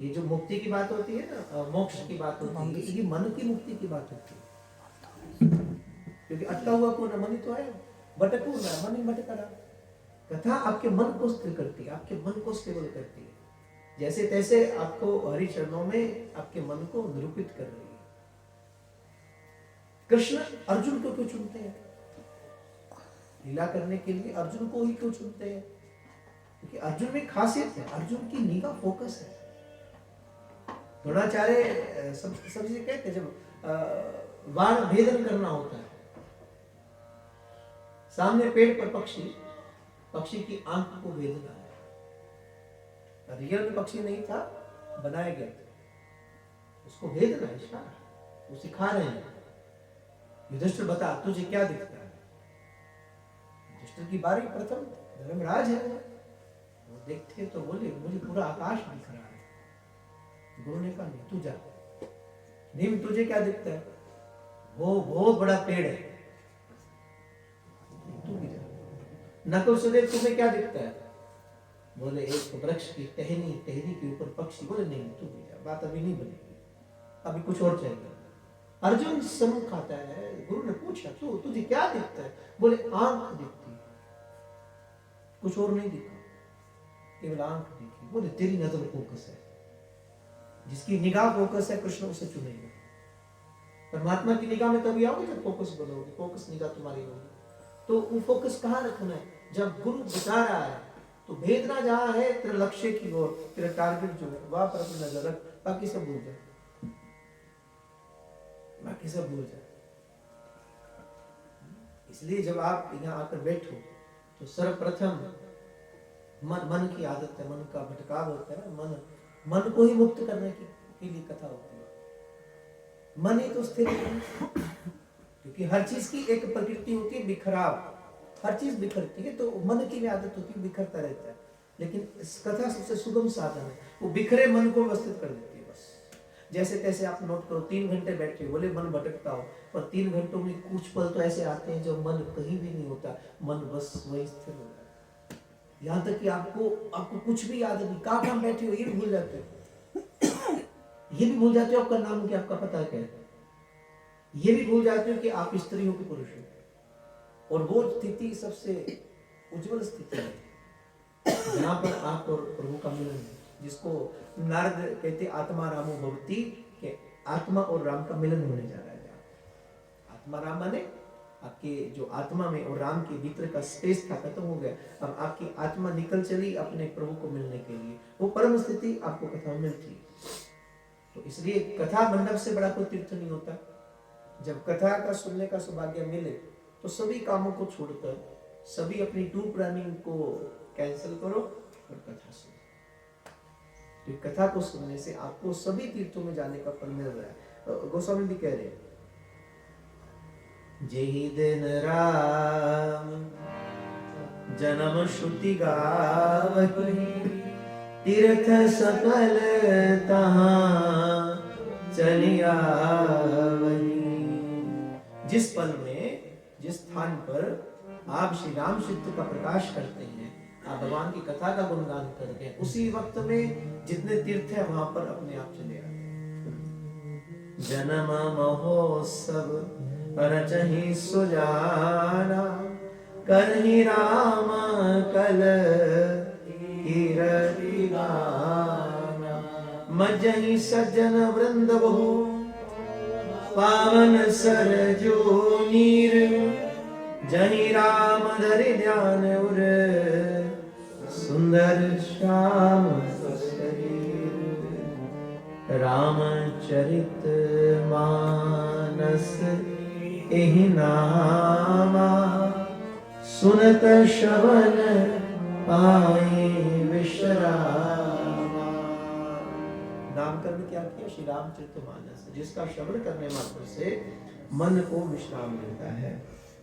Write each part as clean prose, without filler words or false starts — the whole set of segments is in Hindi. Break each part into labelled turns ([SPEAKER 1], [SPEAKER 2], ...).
[SPEAKER 1] ये जो मुक्ति की बात होती है ना, मोक्ष की बात होती है, ये मन की मुक्ति की बात होती है। क्योंकि अटका हुआ कौन है? मन ही तो है। भटक हो रहा है, मन ही भटक रहा। कथा आपके मन को स्थिर करती है, आपके मन को स्टेबल करती है, जैसे तैसे आपको हरि चरणों में आपके मन को निरूपित कर रही है। कृष्ण अर्जुन को क्यों चुनते हैं? लीला करने के लिए अर्जुन को ही क्यों चुनते हैं? क्योंकि अर्जुन में खासियत है, अर्जुन की निगाह फोकस है। द्रोणाचार्य सबसे कहते हैं, जब बाण भेदन करना होता है, सामने पेड़ पर पक्षी की आंख को भेदना है। रियल में पक्षी नहीं था, बनाया गया था, उसको भेदना है, इशारा, वो सिखा रहे हैं। युधिष्ठिर बता तुझे क्या दिखता है? युधिष्ठिर की बारी प्रथम धर्मराज है, वो देखते तो बोले मुझे पूरा आकाश दिख रहा है। गुरु ने कहा नहीं, तू जा। नीम तुझे क्या दिखता है? वो बहुत बड़ा पेड़ है, तू भी जा। नकुल सुदेव तुम्हें क्या दिखता है? बोले एक वृक्ष की टहनी के ऊपर पक्षी। बोले नहीं, तू भी जा, बात अभी नहीं बनेगी, अभी कुछ और चाहिए। अर्जुन सम्मुख आता है, गुरु ने पूछा तुझे क्या दिखता है? बोले आंख दिखती, कुछ और नहीं दिखा, केवल आंख दिखी। बोले तेरी नजर फोकस है, जिसकी निगाह फोकस है कृष्ण उसे चुनेगा। परमात्मा की निगाह में तभी आओगे जब फोकस बनोगे, फोकस निगाह तुम्हारी होगी। तो वो फोकस कहाँ रखना है? जब गुरु बता रहा है तो भेदना जहाँ है, तेरा लक्ष्य की ओर, तेरा टारगेट जो है वहां पर अपनी नजर रख, बाकी सब भूल जा, बाकी सब भूल जा। इसलिए जब आप यहाँ आकर बैठो तो सर्वप्रथम मन की आदत है, मन का भटकाव होता है, मन को ही मुक्त करने के लिए कथा होती है। मन ही तो स्थिर है, क्योंकि हर चीज की एक प्रकृति होती है बिखराव, हर चीज बिखरती है, तो मन की भी आदत होती है बिखरता रहता है। लेकिन इस कथा सबसे सुगम साधन है, वो बिखरे मन को व्यवस्थित कर देती है। बस जैसे तैसे आप नोट करो, 3 घंटे बैठे, बोले मन भटकता हो, पर 3 घंटों में कुछ पल तो ऐसे आते हैं जब मन कहीं भी नहीं होता, मन बस वही स्थिर हो जाता है। यहाँ तक कि आपको कुछ भी याद नहीं, कहाँ बैठे हो ये भी भूल जाते हो, ये भी भूल जाते हो आपका नाम क्या, आपका पता क्या है, ये भी भूल जाते हो कि आप स्त्री हो कि पुरुष हो। और वो स्थिति सबसे उज्जवल स्थिति है जहां पर आप और प्रभु का मिलन है, जिसको नारद कहते आत्मा रामो भवति, के आत्मा और राम का मिलन होने जा रहा है। आत्मा राम माने आपके जो आत्मा में और राम के भीतर का स्पेस था खत्म हो गया, अब आपकी आत्मा निकल चली अपने प्रभु को मिलने के लिए। वो परम स्थिति आपको कथा में मिलती। तो इसलिए कथा मंडप से बड़ा कोई तीर्थ नहीं होता। जब कथा का सुनने का सौभाग्य मिले तो सभी कामों को छोड़कर, सभी अपनी टूर प्लानिंग को कैंसिल करो और कथा सुनो। तो कथा को सुनने से आपको सभी तीर्थों में जाने का फल मिल रहा है। गोस्वामी भी कह रहे हैं, जेहि दिन राम जन्म श्रुति गावहि, तीर्थ सकल तहाँ चलिया वही। जिस पल में, जिस स्थान पर आप श्री राम चित्र का प्रकाश करते हैं, आप भगवान की कथा का गुणगान करते हैं, उसी वक्त में जितने तीर्थ है वहां पर अपने आप चले आते। जन्म महोत्सव रचहि सुजाना, करहि राम कल कीरति गाना। मज्जहि सज्जन वृंद बहु, पावन सरजू नीर, जहि राम धरि ध्यान उर, सुंदर श्याम शरीर। रामचरित मानस एहि नामा, सुनत श्रवण पाए विश्रामा। नामकरण क्या किया? श्री रामचरितमानस, जिसका श्रवण करने मात्र से मन को विश्राम मिलता है।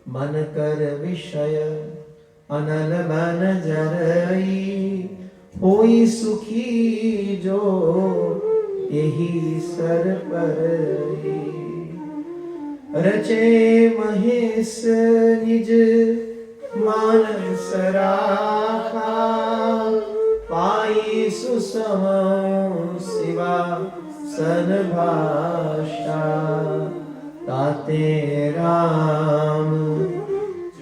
[SPEAKER 1] मन कर विषय अनल बन जरई, होई सुखी जो यही सर परई। रचे महेश निज मानस राखा, पाई सुसम शिवा सन भाषा ताते राम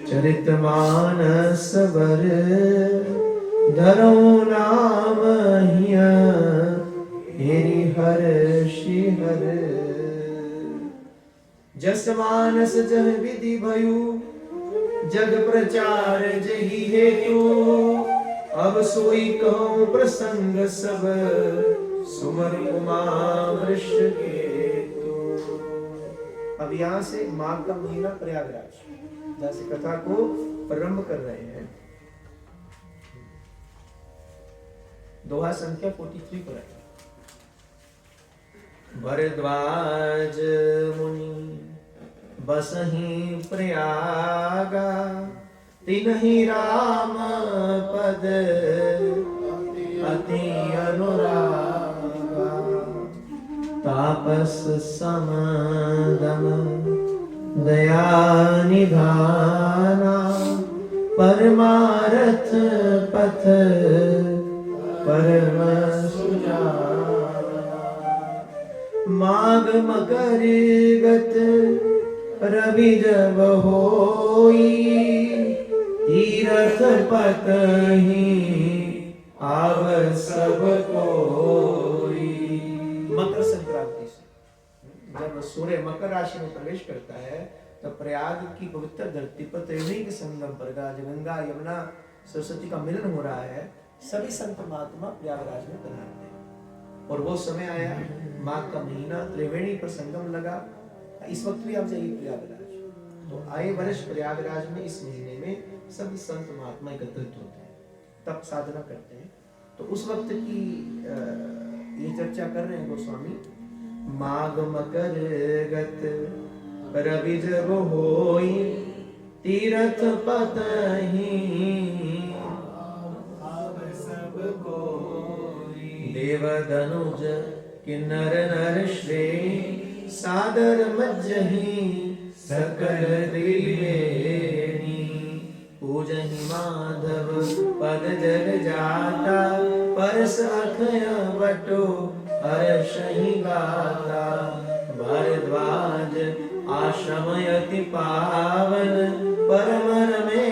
[SPEAKER 1] चरित मानस वर धरो नाम हिया हेरि हर शिहर जस मानस जह विधि भयु जग प्रचार जही हेतु अब सोई कहूँ प्रसंग सब सुमर उमा वृष केतु। अब यहाँ से माघ का महीना प्रयागराज जहाँ से कथा को प्रारंभ कर रहे हैं। दोहा संख्या 43 पर है। भरद्वाज मुनि बसहि प्रयागा तिन्हि राम पद अति अनुरागा तापस समदम दया निधाना परमारथ पथ परम सुजाना माघ मकर गत रवि जब होई तीरथ पतहि आव सब कोई। मकर संक्रांति से जब सूर्य मकर राशि में प्रवेश करता है तब प्रयाग की पवित्र धरती पर त्रिवेणी के संगम पर गंगा यमुना सरस्वती का मिलन हो रहा है। सभी संत महात्मा प्रयागराज में पधारते हैं और वो समय आया माघ का महीना त्रिवेणी पर संगम लगा। इस वक्त भी आप जाइए प्रयागराज तो आए वर्ष प्रयागराज में इस महीने में सभी संत महात्मा एकत्रित होते हैं तब साधना करते हैं। तो उस वक्त की ये चर्चा कर रहे हैं गोस्वामी। माघ मकर गत रवि जब होई तीरथ पतहि देव धनुज किन्नर नर श्रेणी सादर मज्जहि सकल देवेनी पूजहि माधव पद जल जाता परस अखय बटो हर्षहि गाता भरद्वाज आश्रम अति पावन परम रमे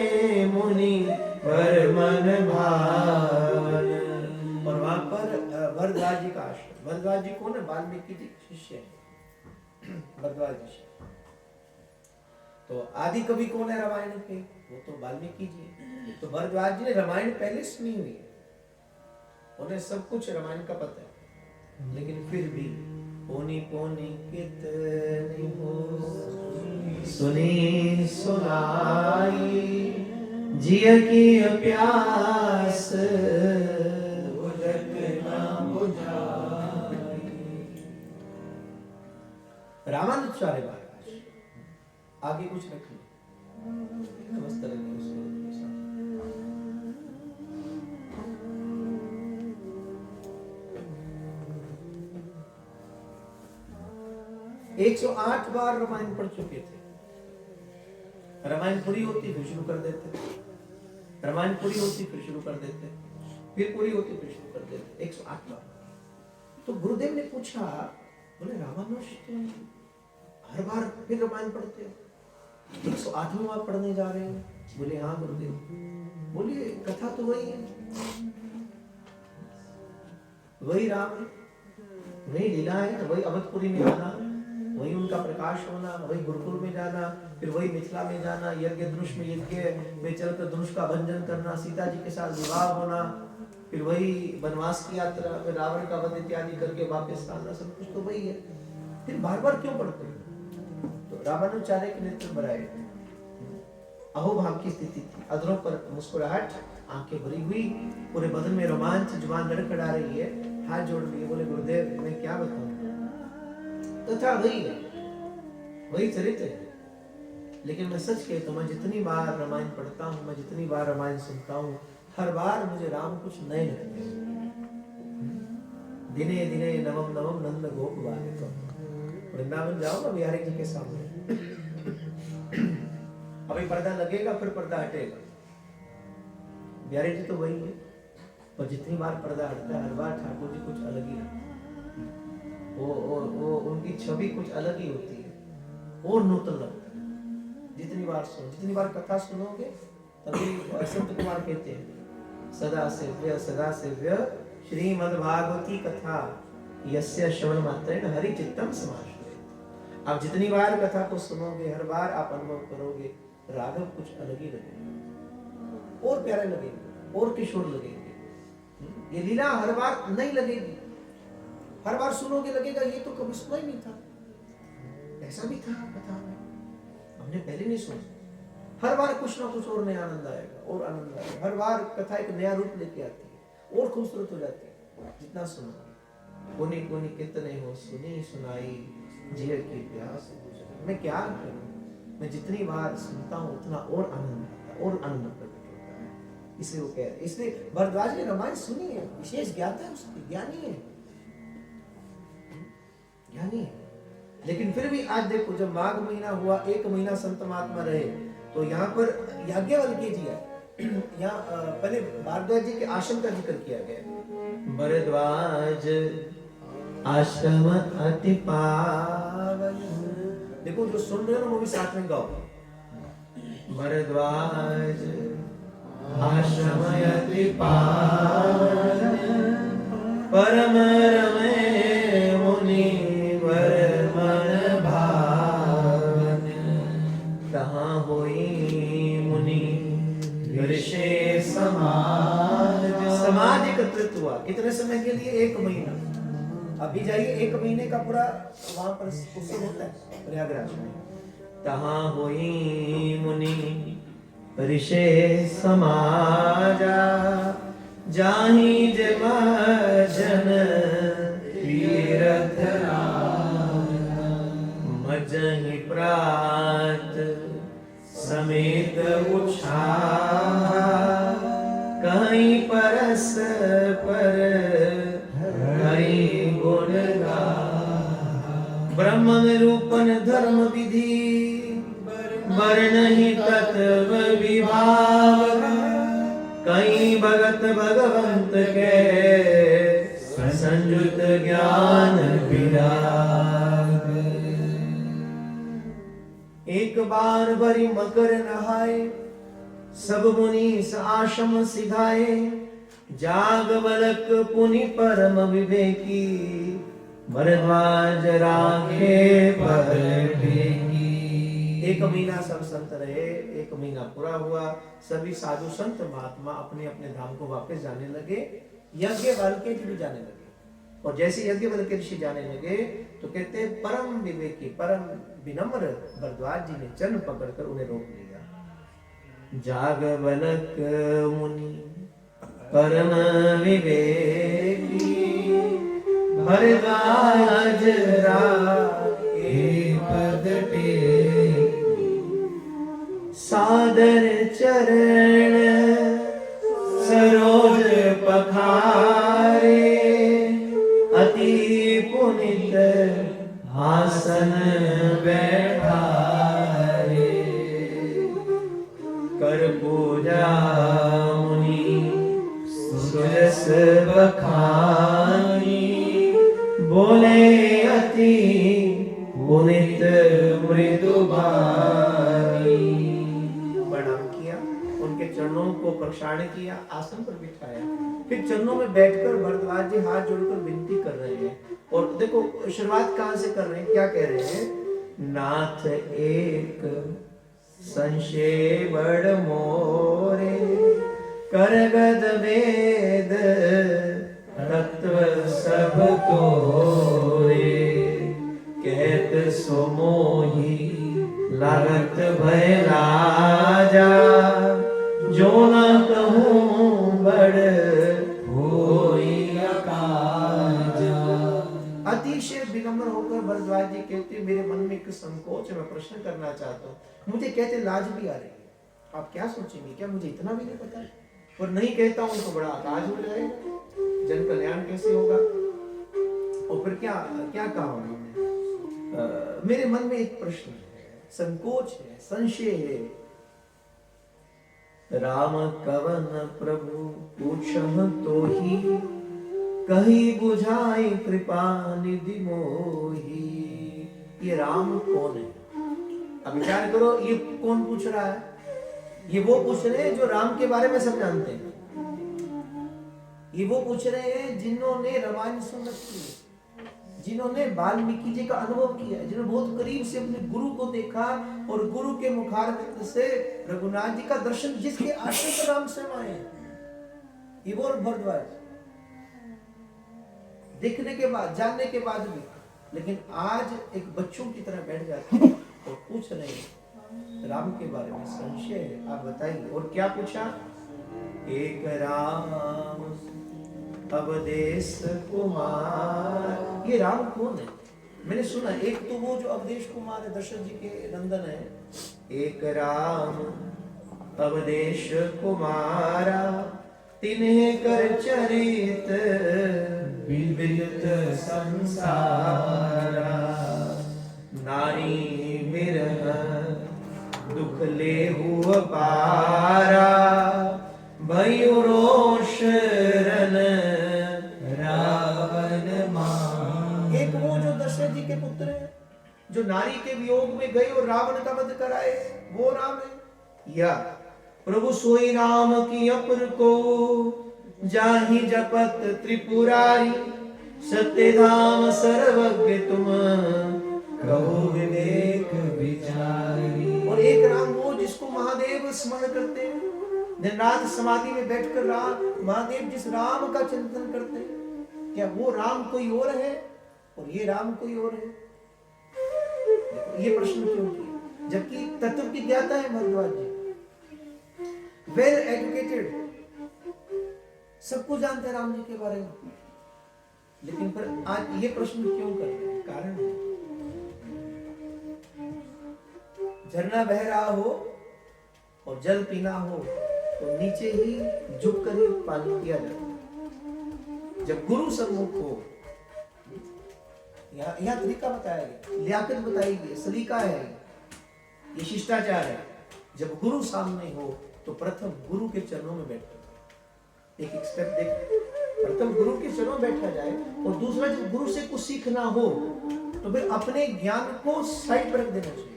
[SPEAKER 1] मुनि पर मन भावन। और वहां पर भरद्वाज जी का आश्रम। भरद्वाज जी कौन है? वाल्मीकि जी शिष्य है भरद्वाज जी। तो आदि कवि कौन है रामायण के? वो तो वाल्मीकि जी है। तो भरद्वाज जी ने रामायण पहले सुनी हुई है, उन्हें सब कुछ रामायण का पता है, लेकिन फिर भी पोनी पोनी कितनी हो सुनी सुनाई जिय की प्यास बुझत ना बुझाई। रामानुचार्य महाराज आगे कुछ रखिए नमस्ते रखिए। 108 बार रामायण पढ़ चुके थे। रामायण पूरी होती फिर शुरू कर देते, रामायण पूरी होती फिर शुरू कर देते, फिर पूरी होती फिर शुरू कर देते, 108 बार। तो गुरुदेव ने पूछा, बोले रामानुज तुम हर बार फिर रामायण पढ़ते हो, 108वां बार पढ़ने जा रहे हो? बोले हाँ गुरुदेव। बोले कथा तो वही है, वही राम है, वही लीला है, वही अवधपुरी में आना, वही उनका प्रकाश होना, वही गुरुकुल में जाना, फिर वही मिथिला में जाना, यज्ञ धनुष में यज्ञ में चलकर धनुष का भंजन करना, सीता जी के साथ विवाह होना, फिर वही वनवास की यात्रा, फिर रावण का वध इत्यादि करके वापस आना, सब कुछ तो वही है। फिर बार बार क्यों पढ़ते? तो रामानुचार्य के नेतृत्व बनाए, अहोभाव की स्थिति थी, अधरों पर मुस्कुराहट, आंखें भरी हुई, पूरे बदन में रोमांच, जुबान लड़खड़ा रही है, हाथ जोड़ लिए, बोले गुरुदेव मैं क्या बताऊं, तथा वही है, वही चरित्र है। लेकिन मैं सच कहता हूं, मैं जितनी बार रामायण पढ़ता हूं, मैं जितनी बार रामायण सुनता हूं, हर बार मुझे राम कुछ नए लगते हैं। दिने दिने नवम नवम नंद गोप बालकम। वृंदावन जाओ ना बिहारी जी के सामने, अभी पर्दा लगेगा फिर पर्दा हटेगा, बिहारी जी तो वही है। पर जितनी बार पर्दा हटता है हर बार ठाकुर जी कुछ अलग ही लगता है। वो उनकी छवि कुछ अलग ही होती है और नूतन लगता है। जितनी बार कथा सुनोगे तभी संत कुमार कहते हैं सदा सेव्य श्रीमद् भागवती कथा यस्य श्रवण मात्रेण हरि चित्तम समाश्रयेत्। आप जितनी बार कथा को सुनोगे हर बार आप अनुभव करोगे राघव कुछ अलग ही लगेगा और प्यारे लगेंगे और किशोर लगेंगे। ये लीला हर बार नहीं लगेगी, हर बार सुनोगे लगेगा ये तो कभी सुना ही नहीं था, ऐसा भी था कथा में, हमने पहले नहीं सुना। हर बार कुछ ना कुछ और नया आनंद आएगा और आनंद आएगा। हर बार कथा एक नया रूप लेके आती है और खूबसूरत हो जाती है जितना सुनो। कोनी कोनी कितने हो सुनी सुनाई जिय की प्यास। मैं क्या करूं, मैं जितनी बार सुनता हूं उतना और आनंद आता है और आनंद प्रकट होता है। इसलिए वो कह रहे, इसलिए भरद्वाज ने रामायण सुनी है, विशेष ज्ञाता है उसकी, ज्ञानी है, ज्ञानी है। लेकिन फिर भी आज देखो जब माघ महीना हुआ, 1 महीना संत महात्मा रहे, तो यहाँ पर याज्ञवल्क्य जी है, यहाँ पहले भारद्वाज जी के आश्रम का जिक्र किया गया। भरद्वाज आश्रम अति पावन। देखो जो सुन रहे हो ना वो भी साथ में गाओ। भरद्वाज आश्रम अति पावन परम रमे मुनि वर मन भावन। तहाँ होई मुनि ऋषि समाज एकत्रित हुआ। कितने समय के लिए? 1 महीना। अभी जाइए 1 महीने का पूरा वहां पर उत्सव होता है प्रयागराज में। तहाँ होई मुनि ऋषि समाजा जाहि जन तीरथ मजहि प्रात समेत उछाल कहीं परस पर हरि गुण गा। ब्रह्म निरूपण धर्म विधि वर्णहि तत्व विभाग कहीं भगत भगवंत के संयुत ज्ञान विराग। एक बार भरी मकर नहाए सब मुनि आश्रम सिधाए जाग बलक पुनि परम विवेकी भरद्वाज राखे पर टेकी। 1 महीना सब संत रहे, 1 महीना पूरा हुआ, सभी साधु संत महात्मा अपने अपने धाम को वापस जाने लगे। याज्ञवल्क्य जी भी जाने लगे और जैसे याज्ञवल्क्य ऋषि जाने लगे तो कहते हैं परम विवेकी परम विनम्र भरद्वाज जी ने चरण पकड़कर उन्हें रोक लिया। जाग बलक मुनि परम विवेकी भरद्वाज राखे पद टेकी। सादर चरण सरोज पखारे अति पुनित आसन बैठारे कर पूजा मुनि सुरस बखानी बोले अति पुनित मृदु बानी। प्रणाम किया, उनके चरणों को प्रक्षालन किया, आसन पर बिठाया, फिर चरणों में बैठकर भरद्वाज जी हाथ जोड़कर विनती कर रहे हैं। और देखो शुरुआत कहां से कर रहे हैं, क्या कह रहे हैं? नाथ एक संशय बड़ मोरे करगद वेद तत्व सब तोरे कहत सो मोही लागत भय लाजा जो न कहूं बड़ होई अकाजा। अतिशय विनम्र होकर भरद्वाज जी कहते मेरे मन में एक संकोच है, मैं प्रश्न करना चाहता हूँ। मुझे कहते लाज भी आ रही है, आप क्या सोचेंगे, क्या मुझे इतना भी नहीं पता है? और नहीं कहता हूं तो बड़ा लाज हो जाएगा, जन कल्याण कैसे होगा? और फिर क्या क्या कहा उन्होंने? मेरे मन में एक प्रश्न है, संकोच है, संशय है। राम कवन प्रभु पूछह तो ही, कही बुझाई कृपा निधि मोही। ये राम कौन है? अब विचार करो, ये कौन पूछ रहा है? ये वो पूछ रहे हैं जो राम के बारे में सब जानते हैं। ये वो पूछ रहे हैं जिन्होंने रामायण सुन रखी है, जिन्होंने वाल्मीकि जी का अनुभव किया है, जिन्होंने बहुत करीब से अपने गुरु को देखा और गुरु के मुखारविंद से रघुनाथ जी का दर्शन, जिसके आश्रय पर राम स्वयं आए हैं। ये वो भरद्वाज देखने के बाद, जानने के बाद भी, लेकिन आज एक बच्चों की तरह बैठ जाते हैं और पूछ रहे हैं राम के बारे में, संशय है, आप बताइए। और क्या पूछा? एक राम अवधेश कुमार। ये राम कौन है? मैंने सुना एक तो वो जो अवधेश कुमार है, दशरथ जी के नंदन है। एक राम अवधेश कुमारा, तिन्हे कर चरित विविध संसारा। नारी विरह दुख लेहु पारा, भयो रोष रन रावण मारा। एक वो जो दशरथ जी के पुत्र हैं, जो नारी के वियोग में गए और रावण का वध कराए, वो राम है। या प्रभु सोई राम की अपर को, जाहि जपत त्रिपुरारी। सत्य धाम सर्वज्ञ तुम, कहो विवेक विचारी। और एक राम वो जिसको महादेव स्मरण करते हैं, दिन रात समाधि में बैठकर राम महादेव जिस राम का चिंतन करते हैं, क्या वो राम कोई और है और ये राम कोई और है? ये प्रश्न क्यों किया? जबकि तत्व की ज्ञाता है भरद्वाज जी, वेल एजुकेटेड, सब कुछ जानते हैं राम जी के बारे में, लेकिन पर आज ये प्रश्न क्यों कर रहे हैं? कारण है, झरना बह रहा हो और जल पीना हो तो नीचे ही झुक कर ही पानी पिया जाता है। जब गुरु सम्मुख हो, यहाँ तरीका बताया गया, लियाकत बताई गई, सलीका है, ये शिष्टाचार है। जब गुरु सामने हो तो प्रथम गुरु के चरणों में बैठो। एक एक स्टेप देख, प्रथम गुरु के चरणों में बैठा जाए, और दूसरा जब गुरु से कुछ सीखना हो तो फिर अपने ज्ञान को साइड पर रख देना चाहिए।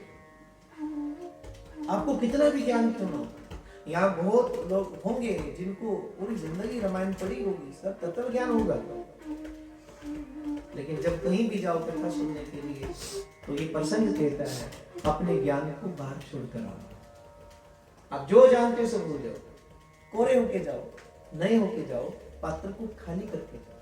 [SPEAKER 1] आपको कितना भी ज्ञान क्यों ना हो, यहाँ बहुत लोग होंगे जिनको पूरी जिंदगी रामायण पढ़ी होगी, सब तत्व ज्ञान होगा, लेकिन जब कहीं भी जाओ कथा सुनने के लिए तो ये प्रसंग कहता है अपने ज्ञान को बाहर छोड़कर आओ। आप जो जानते हो सब भूल जाओ, कोरे होके जाओ, नए होके जाओ, पात्र को खाली करके जाओ,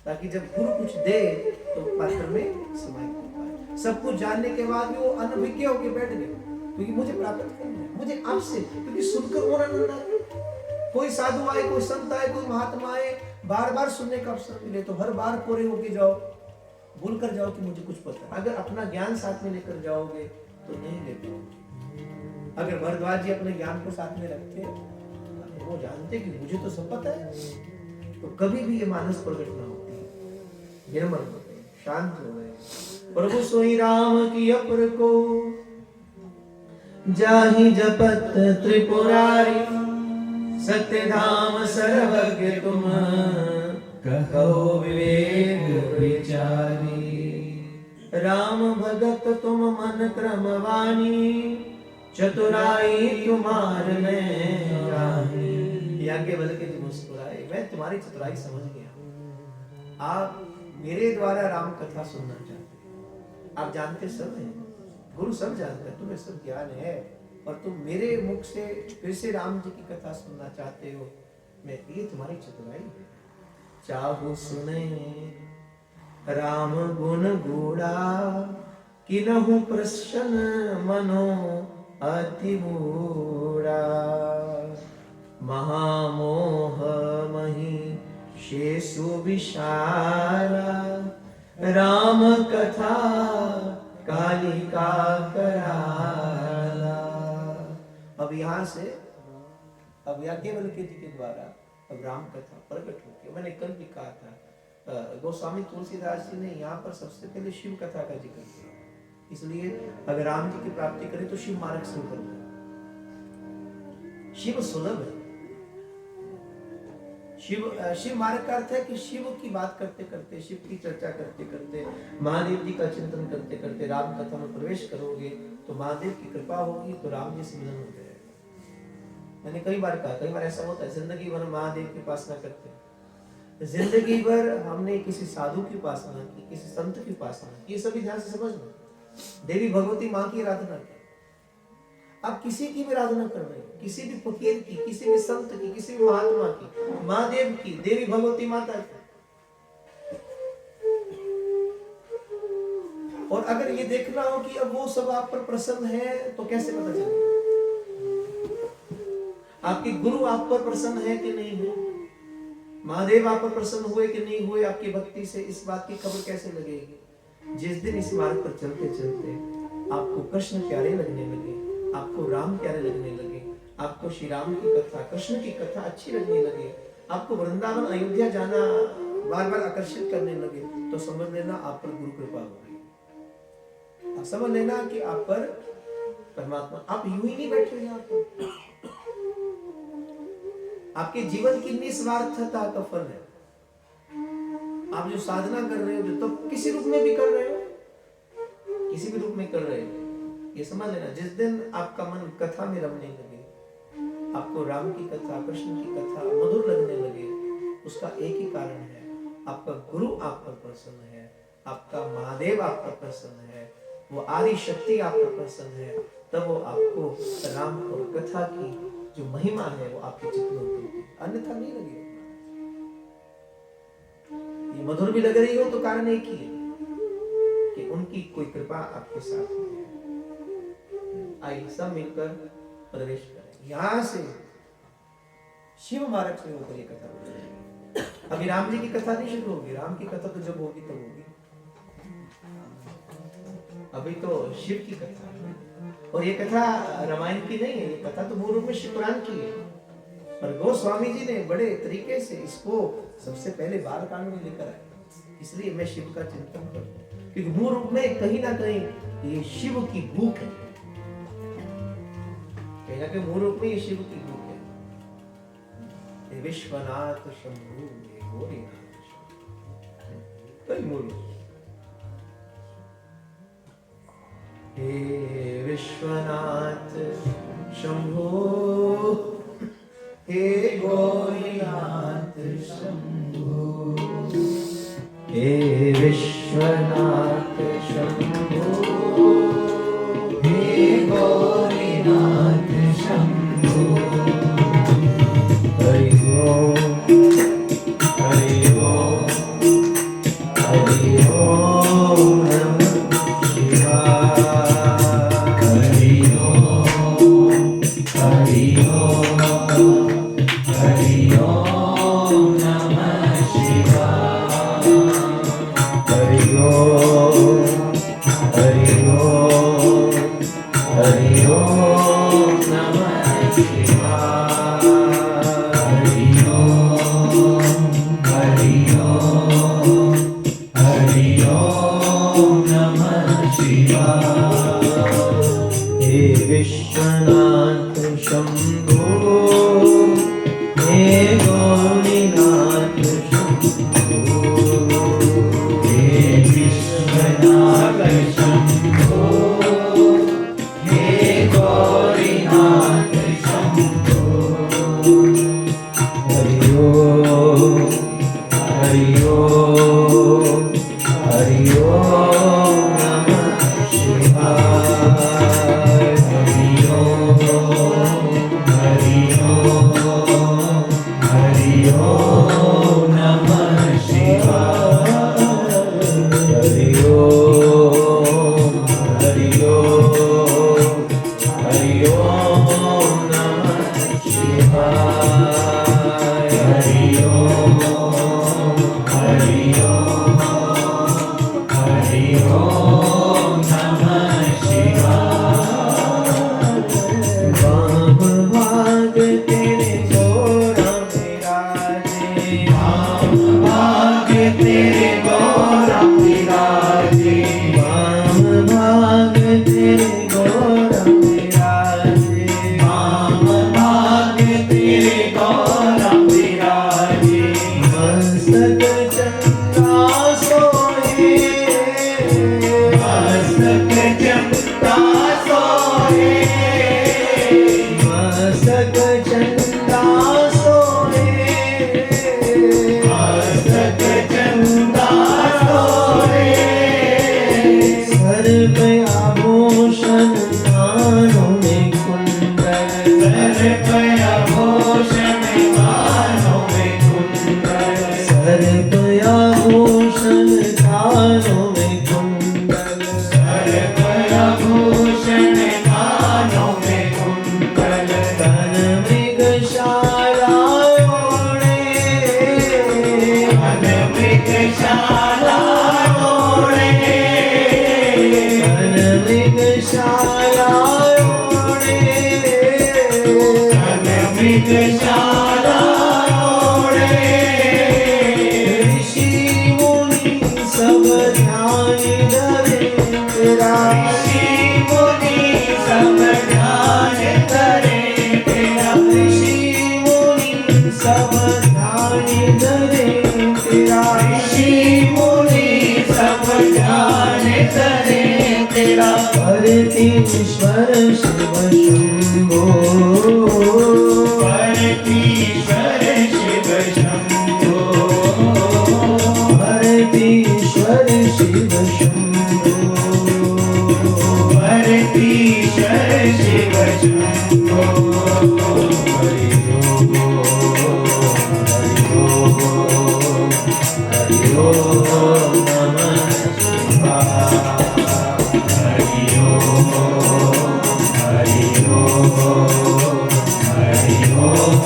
[SPEAKER 1] ताकि जब गुरु कुछ दे तो पात्र में समाहित हो पाए। सब कुछ जानने के बाद भी वो अनभिज्ञ होके बैठ गए, क्योंकि मुझे प्राप्त करना है, मुझे आपसे, क्योंकि सुनकर और आनंद आए। कोई साधु आए, कोई संत आए, कोई महात्मा आए, बार बार सुनने का अवसर मिले तो हर बार कोरे होके जाओ, भूल कर जाओ कि मुझे कुछ पता है। अगर अपना ज्ञान साथ में लेकर जाओगे तो नहीं ले पाओगे। अगर भरद्वाज जी अपने ज्ञान को साथ में रखते, वो जानते कि मुझे तो सब पता है, तो कभी भी ये मानस प्रकट ना होती। निर्मल हो गए, शांत हो गए। प्रभु सोई राम की अपर को, जाहि जपत त्रिपुरारी। सत्य धाम सर्वज्ञ तुम, कहो विवेक विचारी। राम भगत तुम मन क्रम वाणी, चतुराई तुम्हार में रानी। याज्ञवल्क्य के जी मुस्कुराए, मैं तुम्हारी चतुराई समझ गया। आप मेरे द्वारा राम कथा सुनना चाहते हैं, आप जानते सब हैं, गुरु सब जानते हैं, तुम्हें सब ज्ञान है, और तुम मेरे मुख से फिर से राम जी की कथा सुनना चाहते हो, मैं ये तुम्हारी चतुराई है। चाहू सुने राम गुण गूढ़ा, किनहु प्रसन्न मनो अति मूढ़ा। महामोह मही शेषु विशाला, राम कथा कालिका कराला। अब यहाँ से, अब याज्ञवल्क्य जी के द्वारा अब राम कथा प्रकट होती है। मैंने कल भी कहा था, गोस्वामी तुलसीदास जी ने यहाँ पर सबसे पहले शिव कथा का जिक्र किया, इसलिए अगर राम जी की प्राप्ति करें तो शिव मार्ग शुरू कर दो। शिव सुलभ है। शिव मार्ग का अर्थ है कि शिव की बात करते करते, शिव की चर्चा करते करते, महादेव जी का चिंतन करते करते राम कथा में प्रवेश करोगे तो महादेव की कृपा होगी तो राम जी से मिलन हो जाएगा। मैंने कई बार कहा, कई बार ऐसा होता है जिंदगी भर महादेव की उपासना करते हैं, जिंदगी भर हमने किसी साधु की उपासना की, किसी संत की उपासना की, ये सभी ध्यान से समझना। देवी भगवती माँ की आराधना की, आप किसी की भी आराधना कर रहे हो, किसी भी फकीर की, किसी भी संत की, किसी भी महात्मा की, महादेव की, देवी भगवती माता की। और अगर ये देखना हो कि अब वो सब आप पर प्रसन्न है तो कैसे पता चले? आपके गुरु आप पर प्रसन्न है कि नहीं है, महादेव आप पर प्रसन्न हुए कि नहीं हुए आपकी भक्ति से, इस बात की खबर कैसे लगेगी? जिस दिन इस मार्ग पर चलते चलते आपको कृष्ण प्यारे लगने लगे, आपको राम प्यारे लगने लगे, आपको श्री राम की कथा, कृष्ण की कथा अच्छी लगने लगे, आपको वृंदावन अयोध्या जाना बार बार आकर्षित करने लगे, तो समझ लेना आप पर गुरु कृपा हो गई। आप समझ लेना कि आप पर परमात्मा, आप यूं ही नहीं बैठे यहाँ पर, आपके जीवन की निस्वार्थता का फल है। आप जो साधना कर रहे हो, जो तो किसी रूप में भी कर रहे हो, किसी भी रूप में कर रहे हो, ये समझ लेना जिस दिन आपका मन कथा में रमने लगे, आपको राम की कथा, कृष्ण की कथा मधुर लगने लगे, उसका एक ही कारण है, आपका गुरु आप पर प्रसन्न है, आपका महादेव आप पर प्रसन्न है, वो आदि शक्ति आप पर प्रसन्न है, तब वो आपको राम और कथा की जो महिमा है वो आपके चित्त में उतरती, अन्यथा नहीं लगेगी। ये मधुर भी लग रही हो तो कारण एक ही है कि उनकी कोई कृपा आपके साथ है। आइए सब मिलकर प्रवेश करें यहां से, शिव मार्ग से होकर ये कथा होगी। अभी राम जी की कथा नहीं शुरू होगी, राम की कथा तो जब होगी तब होगी, अभी तो शिव की कथा है। और ये कथा रामायण की नहीं है, ये कथा तो मूल रूप में शिव पुराण की है, पर गोस्वामी जी ने बड़े तरीके से इसको सबसे पहले बाल कांड में लेकर आए, इसलिए मैं शिव का चिंतन करता हूं, क्योंकि मूल रूप में कहीं ना कहीं ये शिव की भूख है, कहीं ना कहीं मूल रूप में ये शिव की भूख है। ये विश्वनाथ शंभु, ये गौरीनाथ शंभु, कई मूल रूप। हे विश्वनाथ शंभो, हे गौरीनाथ शंभो, हे विश्वनाथ शंभो, हे गौरीनाथ शंभो। हरि ओम, हरि ओम, हरि ओम नमः शिवाय, हरि ओम, हरि ओम, हरि ओम नमः शिवाय, हरि ओम, हरि ओम, हरि ओम नमः शिवाय, हरि ओम, हरि ओम, हरि ओम नमः शिवाय। हे विश्वनाथ शंभो, हे गौरीनाथ शंभो, हे विश्वनाथ शंभो, हे गौरीनाथ शंभो। हरि ओम, हरि ओम, हरि ओम नमः शिवाय, हरि ओम, हरि ओम, हरि ओम नमः शिवाय, हरि ओम, हरि ओम, हरि ओम नमः शिवाय, हरि ओम, हरि ओम, हरि ओम। कानों में कुंडल,
[SPEAKER 2] सर्वभूषण कानों में कुंडल,
[SPEAKER 1] तन मृगशाला ओढ़े,
[SPEAKER 2] मन मृगशाला ओढ़े,
[SPEAKER 1] तन मृगशाला ओढ़े,
[SPEAKER 2] मन मृगशाला ओढ़े,
[SPEAKER 1] ऋषि मुनि सब ध्यान धरे तेरा,
[SPEAKER 2] ऋषि मुनि सब ध्यान धरे तेरा,
[SPEAKER 1] ऋषि मुनि सब ध्यान धरे तेरा,
[SPEAKER 2] ऋषि मुनि सब ध्यान धरे तेरा,
[SPEAKER 1] परतीश्वर शिव शंभो,
[SPEAKER 2] परतीश्वर शिव शंभो,
[SPEAKER 1] परतीश्वर शिव शंभो,
[SPEAKER 2] परतीश्वर शिव शंभो,
[SPEAKER 1] हरि ओम, हरि ओम नमः शिवाय,
[SPEAKER 2] हरि ओम, हरि ओम, हरि ओम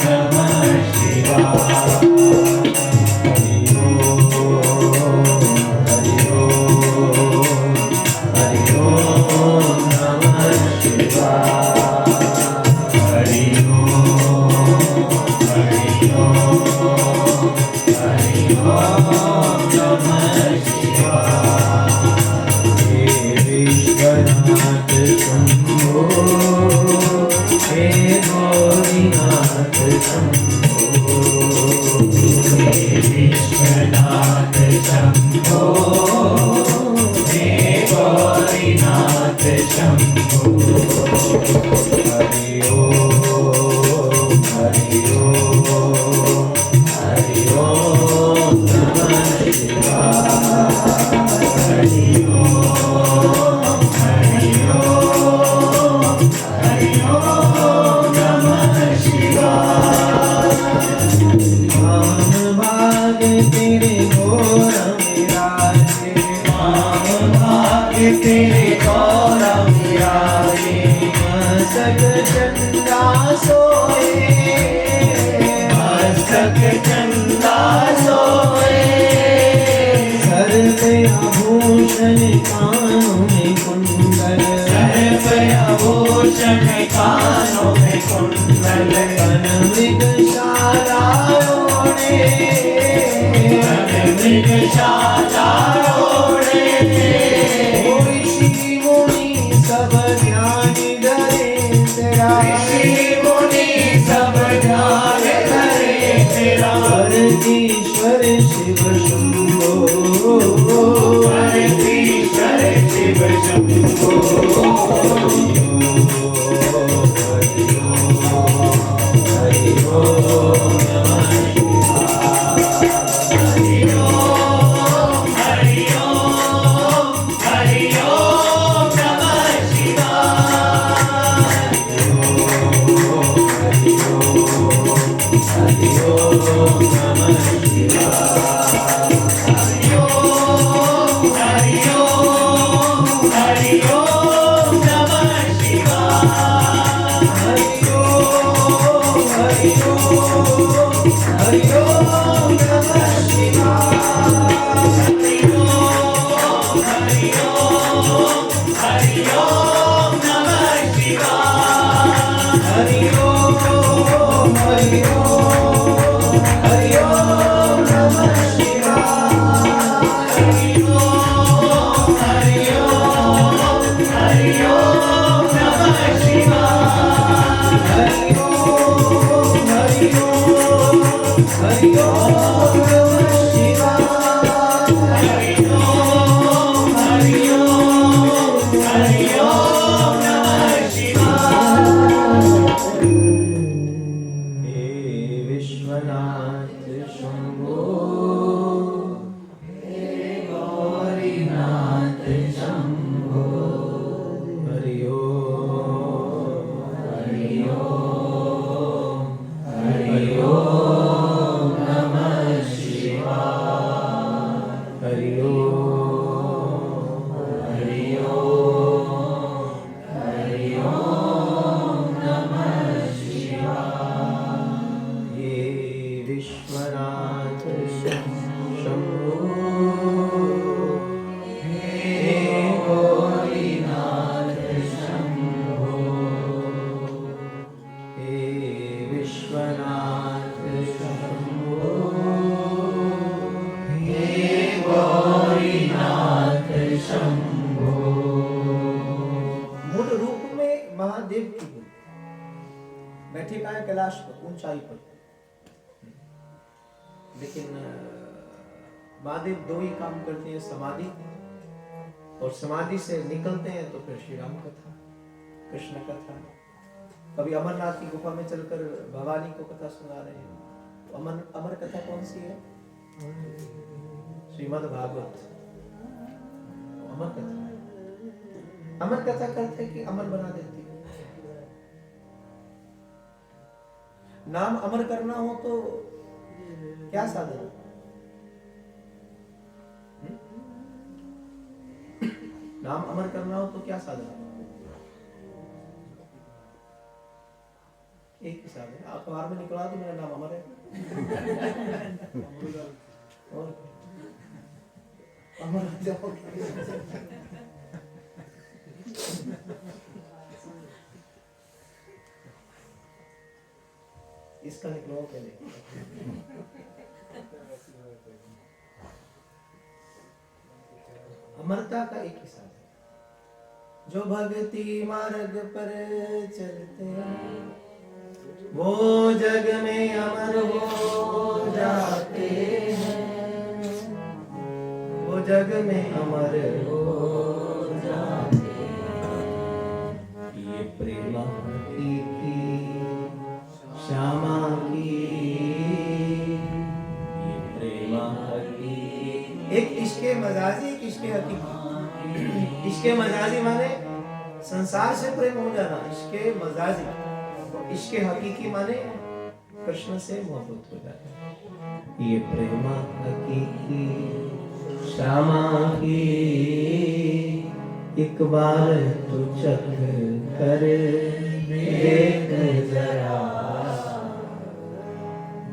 [SPEAKER 2] नमः शिवाय,
[SPEAKER 1] हरि ओम, हरि ओम, हरि ओम नमः शिवाय,
[SPEAKER 2] हरि ओम, हरि ओम, हरि ओम नमः शिवाय,
[SPEAKER 1] हे विश्वनाथ शंभो, हे गौरीनाथ शंभो,
[SPEAKER 2] हे विश्वनाथ शंभो, हे गौरीनाथ शंभो,
[SPEAKER 1] हरि ओम, हरि ओम, हरि ओम नमः शिवाय,
[SPEAKER 2] हरि ओम, हरि ओम, हरि ओम नमः शिवाय,
[SPEAKER 1] नाम भाग तेरे घोर विराजे,
[SPEAKER 2] नाम भाग्य तेरे गौरव विराजे,
[SPEAKER 1] मस्तक चंदा सोए,
[SPEAKER 2] मस्तक चंदा सोए,
[SPEAKER 1] सर्व आभूषण कानों में कुंडल,
[SPEAKER 2] सर्वभूषण कानों में कुंडल,
[SPEAKER 1] तन मृगशाला ओढ़े,
[SPEAKER 2] मन मृगशाला ओढ़े,
[SPEAKER 1] ओ ऋषि मुनि सब ध्यान धरे तेरा,
[SPEAKER 2] ऋषि मुनि सब ध्यान धरे तेरा,
[SPEAKER 1] परतीश्वर शिव शंभो,
[SPEAKER 2] परतीश्वर शिव शंभो,
[SPEAKER 1] हरि ओम, हरि ओम नमः शिवाय,
[SPEAKER 2] हरि ओम, ओम हरि ओम नमः शिवाय।
[SPEAKER 1] हे विश्वनाथ शंभो
[SPEAKER 2] हे गौरीनाथ शंभो।
[SPEAKER 1] हे विश्वनाथ शंभो
[SPEAKER 2] हे गौरीनाथ शंभो।
[SPEAKER 1] मूल रूप में महादेव की है, बैठे कहाँ है? कैलाश पर, ऊंचाई पर। लेकिन महादेव दो ही काम करते हैं, समाधि, और समाधि से निकलते हैं तो फिर श्री राम कथा, कृष्ण कथा। कभी अमरनाथ की गुफा में चलकर भवानी को कथा सुना रहे हैं। तो अमर कथा कौन सी है? श्रीमद् भागवत अमर कथा। अमर कथा करते कि अमर बना देती है। नाम अमर करना हो तो क्या साधन है? नाम अमर करना हो तो क्या साधन है? एक ही साधन। अखबार में निकला तो मेरा नाम अमर है। और अमर हो जाओगे। इसका निकलो पहले। अमरता का एक ही साधन, जो भक्ति मार्ग पर चलते हैं वो जग में अमर हो जाते हैं, वो जग में अमर हो जाते हैं। ये प्रेम की श्यामा की, ये प्रेम की। एक इश्के मजाजी, एक इश्के हकीकी। इश्के मजाजी माने संसार से प्रेम हो जाना, इश्के मजाजी। इश्के हकीकी माने कृष्ण से मोहब्बत हो जाना। ये प्रेम हकीकी श्यामा की, एक बार तो चख कर देख जरा,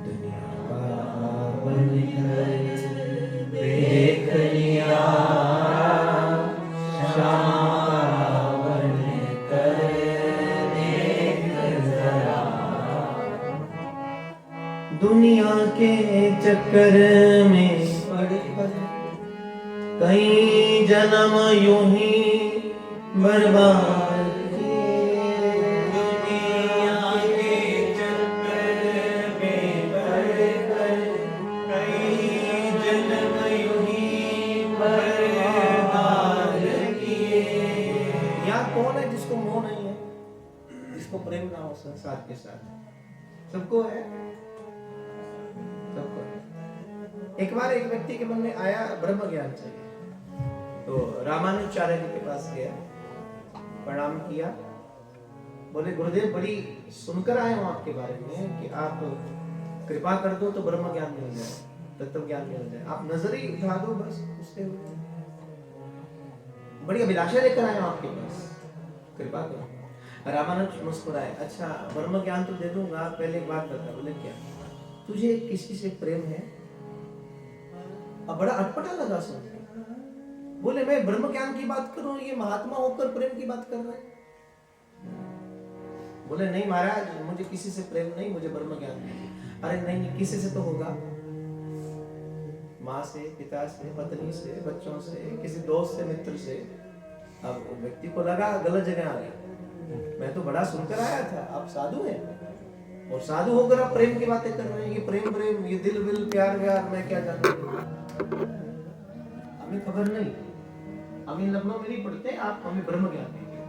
[SPEAKER 1] दुनिया का बनकर देख लिया, श्यामा बनकर देख जरा। दुनिया के चक्कर में पड़ कई जन्म यूं ही बर्बाद किए। दुनिया के चक्कर में पड़कर कई जन्म यूं ही बर्बाद किए। यहाँ कौन है जिसको मोह नहीं है, जिसको प्रेम ना हो संसार के साथ? सबको है, सबको है। एक बार एक व्यक्ति के मन में आया ब्रह्म ज्ञान चाहिए, तो रामानुजाचार्य जी के पास गया, प्रणाम किया, बोले गुरुदेव बड़ी सुनकर आए हूं आपके बारे में कि आप कृपा कर दो तो ब्रह्म ज्ञान मिल जाए, तत्व ज्ञान मिल जाए, आप नजर ही उठा दो बस, उससे बड़ी अभिलाषा लेकर आए हूं आपके पास, कृपा करो। रामानुज मुस्कुराए, अच्छा ब्रह्म ज्ञान तो दे दूंगा, पहले एक बात बता। बोले क्या? तुझे किसी से प्रेम है? अब बड़ा अटपटा लगा सुन। बोले मैं ब्रह्म ज्ञान की बात कर रहा हूं, ये महात्मा होकर प्रेम की बात कर रहे हैं। बोले नहीं महाराज, मुझे किसी से प्रेम नहीं, मुझे ब्रह्म ज्ञान नहीं। अरे नहीं, किसी से तो होगा, माँ से, पिता से, पत्नी से, बच्चों से, किसी दोस्त से, मित्र से। अब व्यक्ति को लगा गलत जगह आ गया, मैं तो बड़ा सुनकर आया था, आप साधु हैं और साधु होकर आप प्रेम की बातें कर रहे हैं। ये प्रेम प्रेम, ये दिल विल, प्यार व्यार, मैं क्या जानता हूं, हमें खबर नहीं, हम इन लखनऊ में नहीं पढ़ते, आप हमें ब्रह्म ज्ञान दीजिए।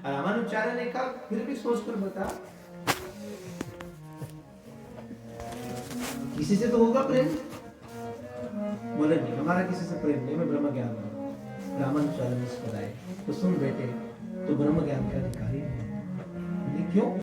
[SPEAKER 1] रामानुजाचार्य ने कहा फिर भी सोचकर बता, किसी से तो होगा प्रेम? बोले नहीं, हमारा किसी से प्रेम नहीं, मैं ब्रह्म ज्ञान दूंगा। रामानुजाचार्य मुस्कुराए, तो सुन बेटे, तो ब्रह्म ज्ञान के अधिकारी है। क्यों?